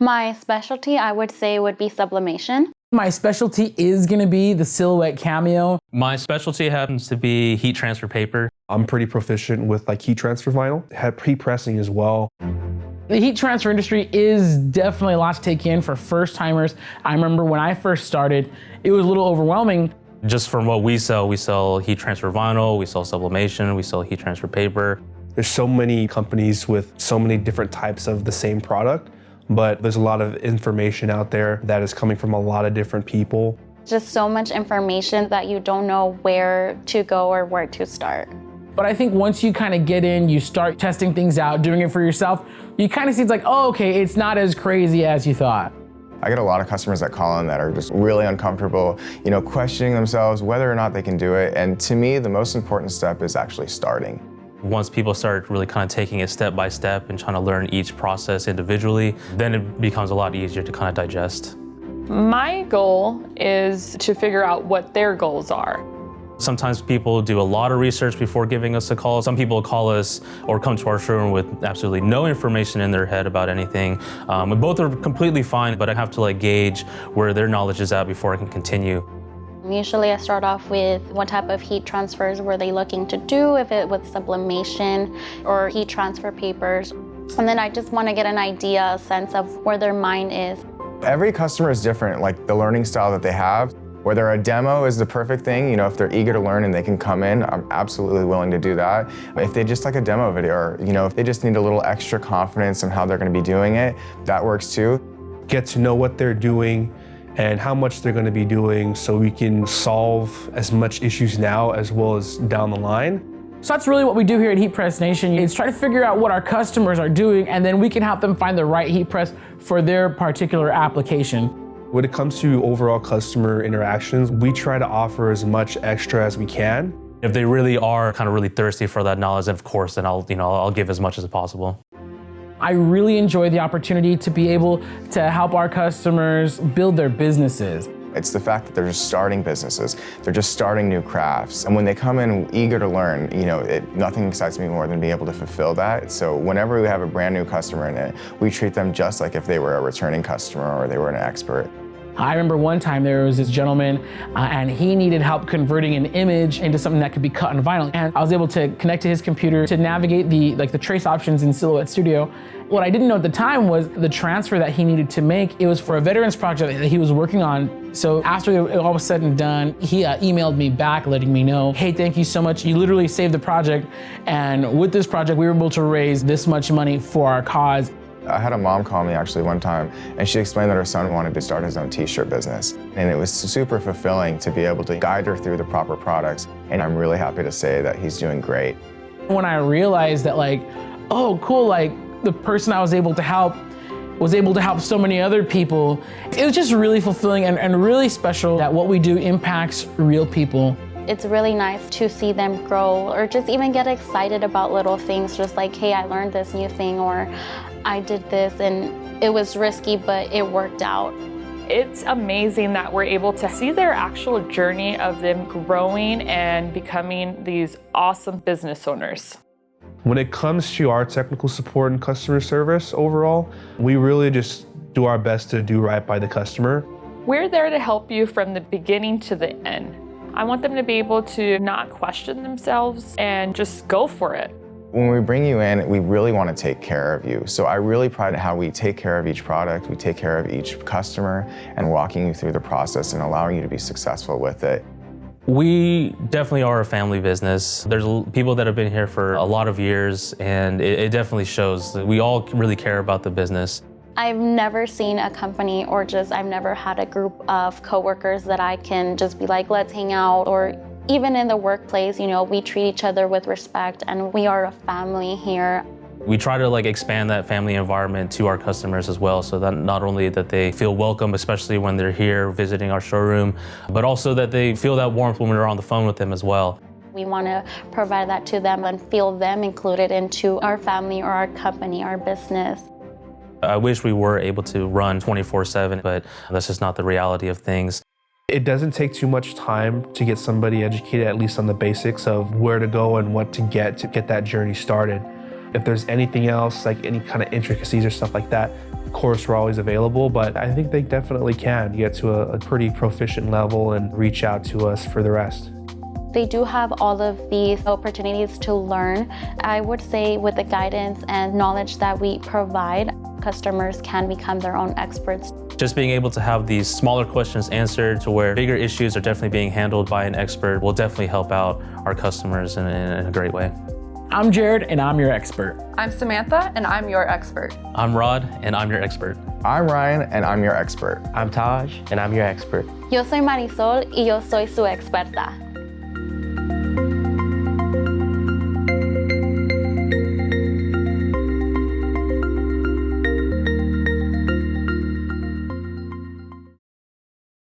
My specialty, I would say, would be sublimation. My specialty is gonna be the silhouette cameo. My specialty happens to be heat transfer paper. I'm pretty proficient with like heat transfer vinyl, had pre-pressing as well. The heat transfer industry is definitely a lot to take in for first timers. I remember when I first started, it was a little overwhelming. Just from what we sell heat transfer vinyl, we sell sublimation, we sell heat transfer paper. There's so many companies with so many different types of the same product, but there's a lot of information out there that is coming from a lot of different people. Just so much information that you don't know where to go or where to start. But I think once you kind of get in, you start testing things out, doing it for yourself, you kind of see it's like, oh, okay, it's not as crazy as you thought. I get a lot of customers that call in that are just really uncomfortable, questioning themselves whether or not they can do it. And to me, the most important step is actually starting. Once people start really kind of taking it step by step and trying to learn each process individually, then it becomes a lot easier to kind of digest. My goal is to figure out what their goals are. Sometimes people do a lot of research before giving us a call. Some people call us or come to our showroom with absolutely no information in their head about anything. And both are completely fine, but I have to gauge where their knowledge is at before I can continue. Usually I start off with what type of heat transfers were they looking to do, if it was sublimation or heat transfer papers. And then I just want to get an idea, a sense of where their mind is. Every customer is different, like the learning style that they have. Whether a demo is the perfect thing, if they're eager to learn and they can come in, I'm absolutely willing to do that. If they just like a demo video, or if they just need a little extra confidence in how they're going to be doing it, that works too. Get to know what they're doing and how much they're going to be doing so we can solve as much issues now as well as down the line. So that's really what we do here at Heat Press Nation. Is try to figure out what our customers are doing, and then we can help them find the right heat press for their particular application. When it comes to overall customer interactions, we try to offer as much extra as we can. If they really are kind of really thirsty for that knowledge, then of course, then I'll give as much as possible. I really enjoy the opportunity to be able to help our customers build their businesses. It's the fact that they're just starting businesses. They're just starting new crafts. And when they come in eager to learn, nothing excites me more than being able to fulfill that. So whenever we have a brand new customer in it, we treat them just like if they were a returning customer or they were an expert. I remember one time there was this gentleman and he needed help converting an image into something that could be cut on vinyl. And I was able to connect to his computer to navigate the trace options in Silhouette Studio. What I didn't know at the time was the transfer that he needed to make. It was for a veterans project that he was working on. So after it all was said and done, he emailed me back letting me know, hey, thank you so much. You literally saved the project. And with this project, we were able to raise this much money for our cause. I had a mom call me actually one time, and she explained that her son wanted to start his own t-shirt business. And it was super fulfilling to be able to guide her through the proper products. And I'm really happy to say that he's doing great. When I realized that oh, cool, the person I was able to help so many other people, it was just really fulfilling and really special that what we do impacts real people. It's really nice to see them grow or just even get excited about little things, just like, hey, I learned this new thing, or I did this and it was risky, but it worked out. It's amazing that we're able to see their actual journey of them growing and becoming these awesome business owners. When it comes to our technical support and customer service overall, we really just do our best to do right by the customer. We're there to help you from the beginning to the end. I want them to be able to not question themselves and just go for it. When we bring you in, we really want to take care of you. So I really pride in how we take care of each product, we take care of each customer, and walking you through the process and allowing you to be successful with it. We definitely are a family business. There's people that have been here for a lot of years, and it definitely shows that we all really care about the business. I've never seen a company or I've never had a group of coworkers that I can just be like, let's hang out, or even in the workplace, we treat each other with respect and we are a family here. We try to expand that family environment to our customers as well, so that not only that they feel welcome, especially when they're here visiting our showroom, but also that they feel that warmth when we're on the phone with them as well. We want to provide that to them and feel them included into our family or our company, our business. I wish we were able to run 24/7, but that's just not the reality of things. It doesn't take too much time to get somebody educated, at least on the basics of where to go and what to get that journey started. If there's anything else, like any kind of intricacies or stuff like that, of course, we're always available, but I think they definitely can get to a pretty proficient level and reach out to us for the rest. They do have all of these opportunities to learn. I would say with the guidance and knowledge that we provide, customers can become their own experts. Just being able to have these smaller questions answered to where bigger issues are definitely being handled by an expert will definitely help out our customers in a great way. I'm Jared, and I'm your expert. I'm Samantha, and I'm your expert. I'm Rod, and I'm your expert. I'm Ryan, and I'm your expert. I'm Taj, and I'm your expert. Yo soy Marisol y yo soy su experta.